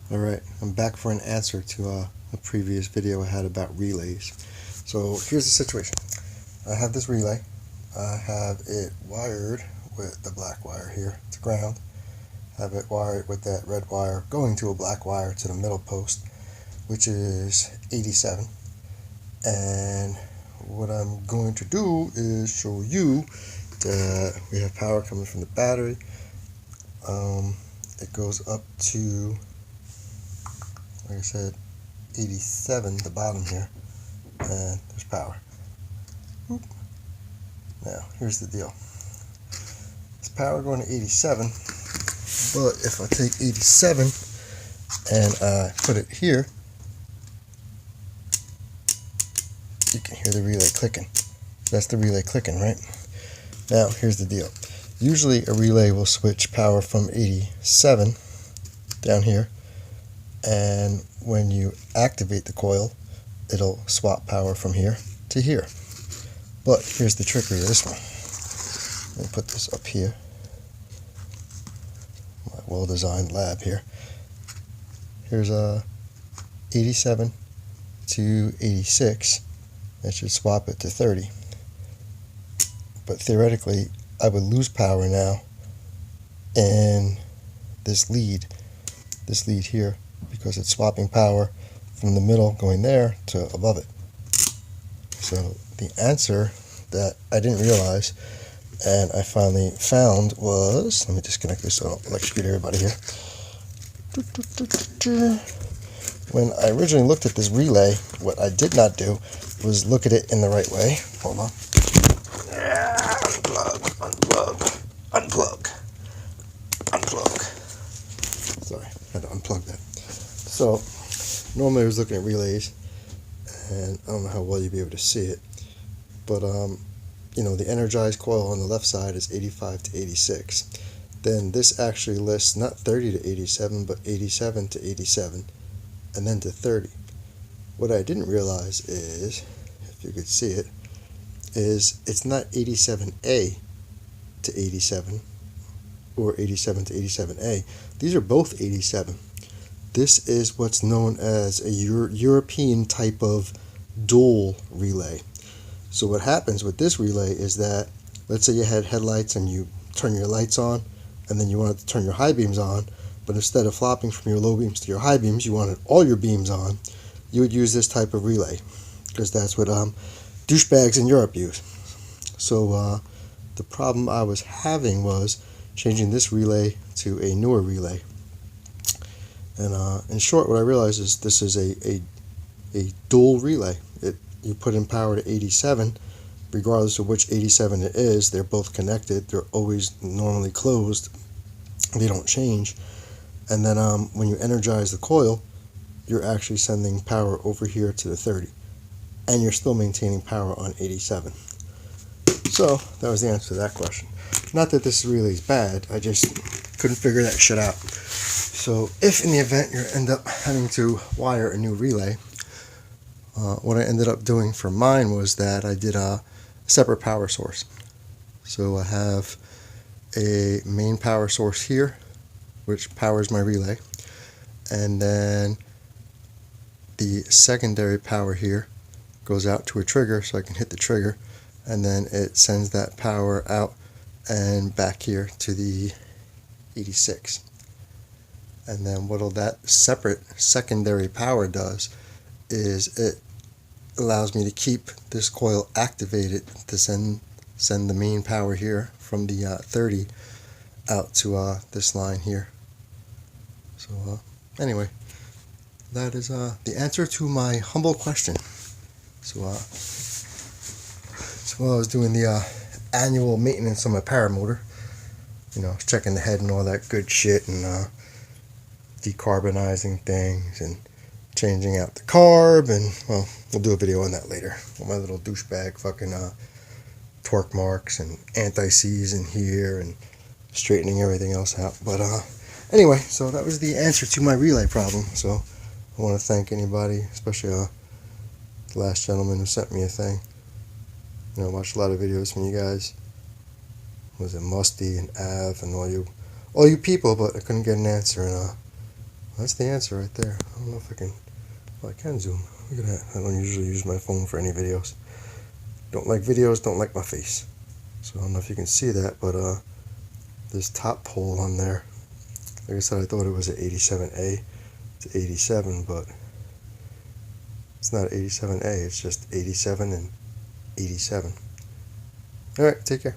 Alright, I'm back for an answer to a previous video I had about relays. So here's the situation. I have this relay. I have it wired with the black wire here to ground. I have it wired with that red wire going to a black wire to the middle post, which is 87. And what I'm going to do is show you that we have power coming from the battery. It goes up to, like I said, 87, the bottom here, and there's power. Oop. Now, here's the deal. It's power going to 87, but if I take 87 and I put it here, you can hear the relay clicking. That's the relay clicking, right? Now, here's the deal. Usually a relay will switch power from 87 down here, and when you activate the coil, it'll swap power from here to here. But here's the trickery of this one. Let me put this up here. My well-designed lab here. Here's 87 to 86. That should swap it to 30. But theoretically, I would lose power now in this lead here, because it's swapping power from the middle going there to above it. So the answer that I didn't realize and I finally found was, let me disconnect this so I don't electrocute everybody here. When I originally looked at this relay, what I did not do was look at it in the right way. Hold on. Unplug. Sorry, I had to unplug that. So, normally I was looking at relays, and I don't know how well you'll be able to see it, but the energized coil on the left side is 85 to 86. Then this actually lists not 30 to 87, but 87 to 87, and then to 30. What I didn't realize is, if you could see it, is it's not 87A to 87 or 87 to 87A. These are both 87. This is what's known as a European type of dual relay. So what happens with this relay is that, let's say you had headlights and you turn your lights on, and then you wanted to turn your high beams on, but instead of flopping from your low beams to your high beams, you wanted all your beams on, you would use this type of relay, because that's what douchebags in Europe use. So the problem I was having was changing this relay to a newer relay. And in short, what I realized is this is a dual relay. You put in power to 87, regardless of which 87 it is, they're both connected. They're always normally closed. They don't change. And then when you energize the coil, you're actually sending power over here to the 30. And you're still maintaining power on 87. So that was the answer to that question. Not that this relay is bad, I just couldn't figure that shit out. So if in the event you end up having to wire a new relay, what I ended up doing for mine was that I did a separate power source. So I have a main power source here, which powers my relay, and then the secondary power here goes out to a trigger so I can hit the trigger, and then it sends that power out and back here to the 86. And then what that separate secondary power does is it allows me to keep this coil activated to send the main power here from the 30 out to this line here. So anyway, that is the answer to my humble question. So while I was doing the annual maintenance on my Paramotor, checking the head and all that good shit, and decarbonizing things and changing out the carb, and well, we'll do a video on that later. All my little douchebag fucking torque marks and anti-seize in here and straightening everything else out. But anyway, so that was the answer to my relay problem. So I want to thank anybody, especially the last gentleman who sent me a thing. I watched a lot of videos from you guys. Was it Musty and Av and all you people, but I couldn't get an answer, and That's the answer right there. I don't know if I can. Well, I can zoom. Look at that. I don't usually use my phone for any videos. Don't like videos, don't like my face. So I don't know if you can see that, but this top pole on there, like I said, I thought it was an 87A. It's 87, but it's not 87A. It's just 87 and 87. All right, take care.